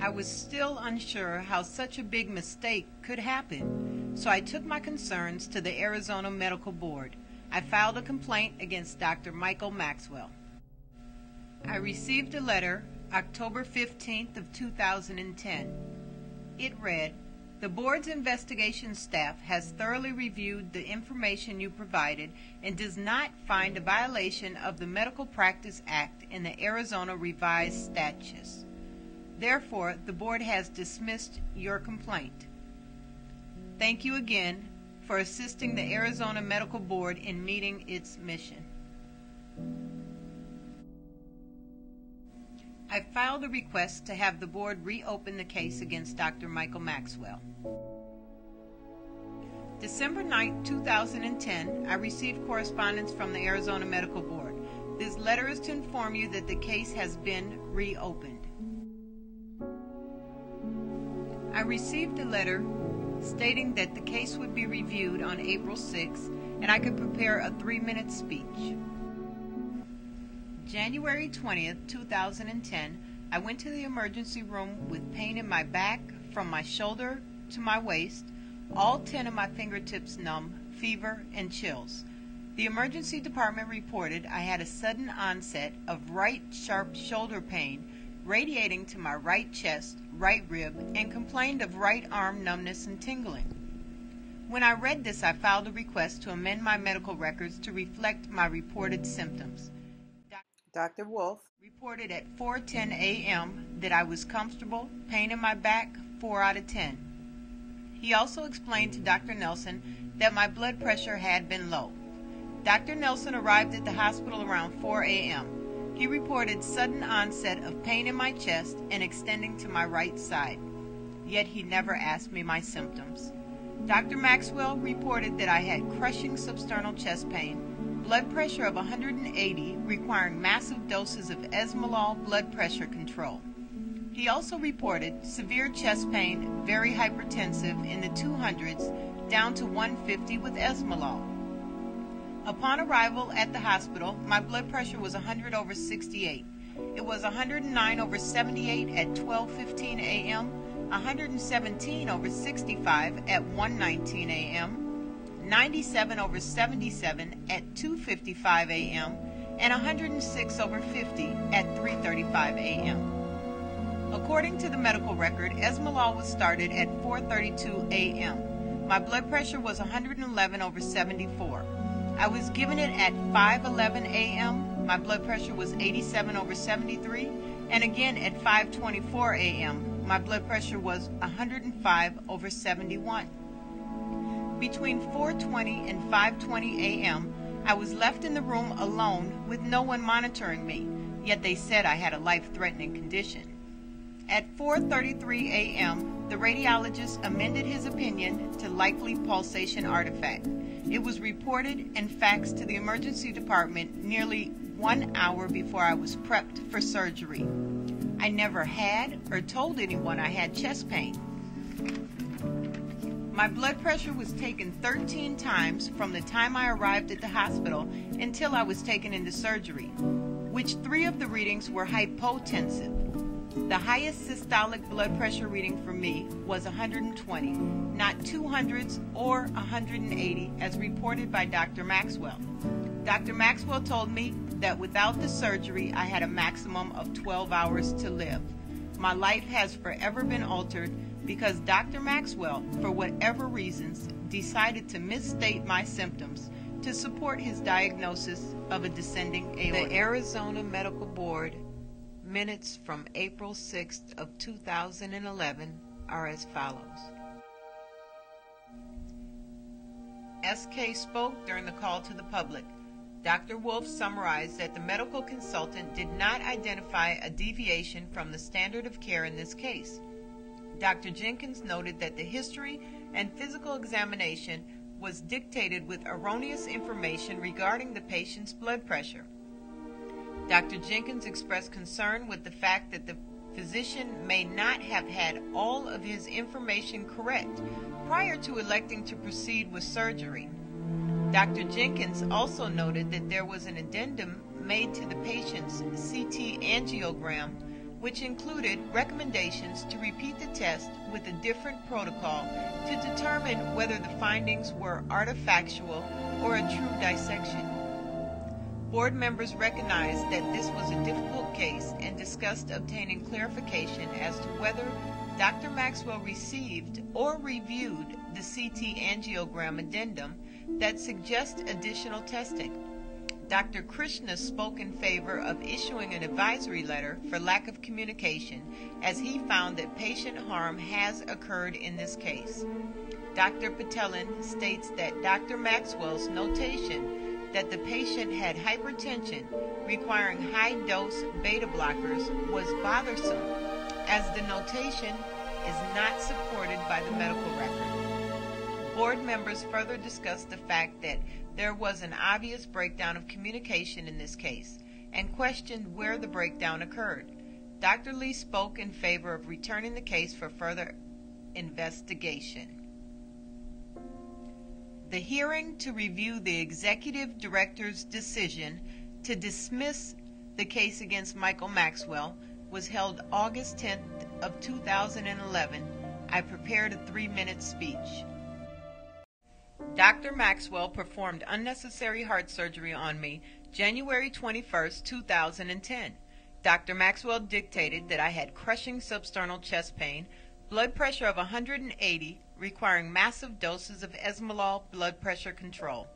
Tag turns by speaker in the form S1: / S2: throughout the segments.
S1: I was still unsure how such a big mistake could happen, so I took my concerns to the Arizona Medical Board. I filed a complaint against Dr. Michael Maxwell. I received a letter October 15th of 2010. It read, "The board's investigation staff has thoroughly reviewed the information you provided and does not find a violation of the Medical Practice Act in the Arizona Revised Statutes. Therefore, the board has dismissed your complaint. Thank you again for assisting the Arizona Medical Board in meeting its mission." I filed a request to have the board reopen the case against Dr. Michael Maxwell. December 9, 2010, I received correspondence from the Arizona Medical Board. This letter is to inform you that the case has been reopened. I received a letter stating that the case would be reviewed on April 6 and I could prepare a 3-minute speech. January 20th, 2010, I went to the emergency room with pain in my back from my shoulder to my waist, all 10 of my fingertips numb, fever, and chills. The emergency department reported I had a sudden onset of right sharp shoulder pain radiating to my right chest, right rib, and complained of right arm numbness and tingling. When I read this, I filed a request to amend my medical records to reflect my reported symptoms. Dr. Wolf reported at 4:10 a.m. that I was comfortable, pain in my back, 4 out of 10. He also explained to Dr. Nelson that my blood pressure had been low. Dr. Nelson arrived at the hospital around 4 a.m. He reported sudden onset of pain in my chest and extending to my right side, yet he never asked me my symptoms. Dr. Maxwell reported that I had crushing substernal chest pain, blood pressure of 180 requiring massive doses of esmolol blood pressure control. He also reported severe chest pain, very hypertensive in the 200s down to 150 with esmolol. Upon arrival at the hospital, my blood pressure was 100/68. It was 109/78 at 12:15 a.m., 117/65 at 1:19 a.m., 97/77 at 2:55 a.m., and 106/50 at 3:35 a.m. According to the medical record, esmolol was started at 4:32 a.m. My blood pressure was 111/74. I was given it at 5:11 a.m. My blood pressure was 87/73, and again at 5:24 a.m. my blood pressure was 105/71. Between 4:20 and 5:20 a.m. I was left in the room alone with no one monitoring me, yet they said I had a life-threatening condition. At 4:33 a.m., the radiologist amended his opinion to likely pulsation artifact. It was reported and faxed to the emergency department nearly 1 hour before I was prepped for surgery. I never had or told anyone I had chest pain. My blood pressure was taken 13 times from the time I arrived at the hospital until I was taken into surgery, which 3 of the readings were hypotensive. The highest systolic blood pressure reading for me was 120, not 200s or 180 as reported by Dr. Maxwell. Dr. Maxwell told me that without the surgery I had a maximum of 12 hours to live. My life has forever been altered because Dr. Maxwell, for whatever reasons, decided to misstate my symptoms to support his diagnosis of a descending aorta. The Arizona Medical Board minutes from April 6th of 2011 are as follows. SK spoke during the call to the public. Dr. Wolf summarized that the medical consultant did not identify a deviation from the standard of care in this case. Dr. Jenkins noted that the history and physical examination was dictated with erroneous information regarding the patient's blood pressure. Dr. Jenkins expressed concern with the fact that the physician may not have had all of his information correct prior to electing to proceed with surgery. Dr. Jenkins also noted that there was an addendum made to the patient's CT angiogram which included recommendations to repeat the test with a different protocol to determine whether the findings were artifactual or a true dissection. Board members recognized that this was a difficult case and discussed obtaining clarification as to whether Dr. Maxwell received or reviewed the CT angiogram addendum that suggests additional testing. Dr. Krishna spoke in favor of issuing an advisory letter for lack of communication, as he found that patient harm has occurred in this case. Dr. Patelin states that Dr. Maxwell's notation that the patient had hypertension requiring high-dose beta blockers was bothersome, as the notation is not supported by the medical record. Board members further discussed the fact that there was an obvious breakdown of communication in this case and questioned where the breakdown occurred. Dr. Lee spoke in favor of returning the case for further investigation. The hearing to review the executive director's decision to dismiss the case against Michael Maxwell was held August 10th of 2011. I prepared a 3-minute speech. Dr. Maxwell performed unnecessary heart surgery on me January 21st, 2010. Dr. Maxwell dictated that I had crushing substernal chest pain, blood pressure of 180, requiring massive doses of esmolol blood pressure control.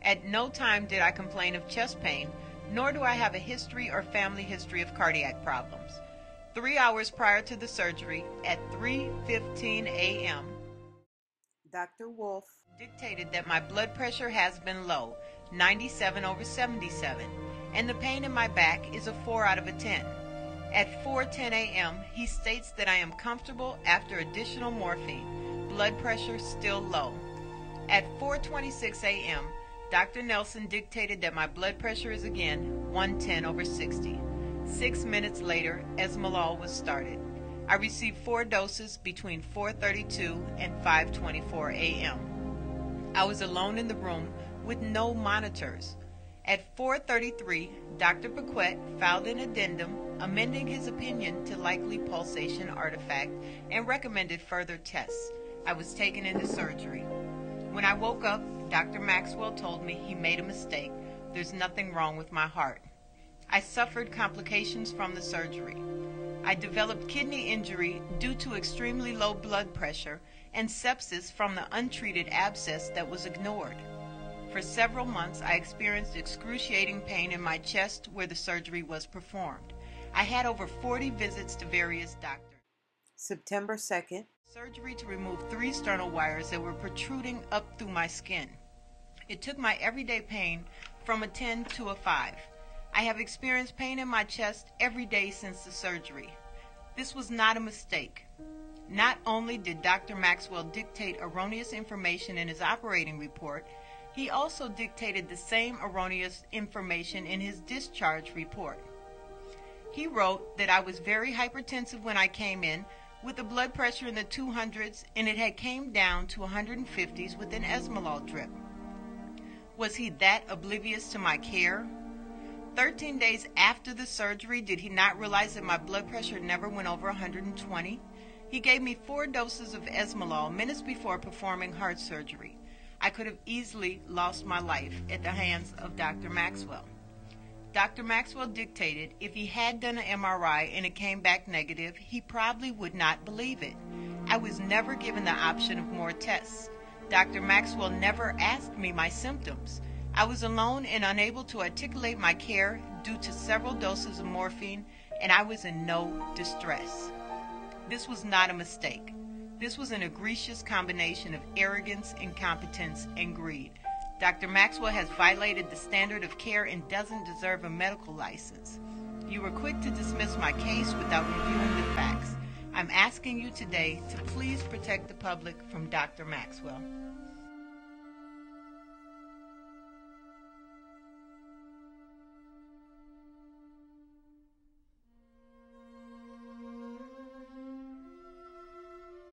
S1: At no time did I complain of chest pain, nor do I have a history or family history of cardiac problems. 3 hours prior to the surgery, at 3:15 a.m., Dr. Wolf dictated that my blood pressure has been low, 97/77, and the pain in my back is a 4 out of 10. At 4:10 a.m., he states that I am comfortable after additional morphine, blood pressure still low. At 4:26 a.m., Dr. Nelson dictated that my blood pressure is again 110/60. 6 minutes later, esmolol was started. I received 4 doses between 4:32 and 5:24 a.m. I was alone in the room with no monitors. At 4:33, Dr. Paquette filed an addendum amending his opinion to likely pulsation artifact and recommended further tests. I was taken into surgery. When I woke up, Dr. Maxwell told me he made a mistake. There's nothing wrong with my heart. I suffered complications from the surgery. I developed kidney injury due to extremely low blood pressure and sepsis from the untreated abscess that was ignored. For several months, I experienced excruciating pain in my chest where the surgery was performed. I had over 40 visits to various doctors. September 2nd, surgery to remove 3 sternal wires that were protruding up through my skin. It took my everyday pain from a 10 to a 5. I have experienced pain in my chest every day since the surgery. This was not a mistake. Not only did Dr. Maxwell dictate erroneous information in his operating report, he also dictated the same erroneous information in his discharge report. He wrote that I was very hypertensive when I came in, with a blood pressure in the 200s, and it had came down to 150s with an esmolol drip. Was he that oblivious to my care? 13 days after the surgery, did he not realize that my blood pressure never went over 120? He gave me 4 doses of esmolol minutes before performing heart surgery. I could have easily lost my life at the hands of Dr. Maxwell. Dr. Maxwell dictated if he had done an MRI and it came back negative, he probably would not believe it. I was never given the option of more tests. Dr. Maxwell never asked me my symptoms. I was alone and unable to articulate my care due to several doses of morphine, and I was in no distress. This was not a mistake. This was an egregious combination of arrogance, incompetence, and greed. Dr. Maxwell has violated the standard of care and doesn't deserve a medical license. You were quick to dismiss my case without reviewing the facts. I'm asking you today to please protect the public from Dr. Maxwell.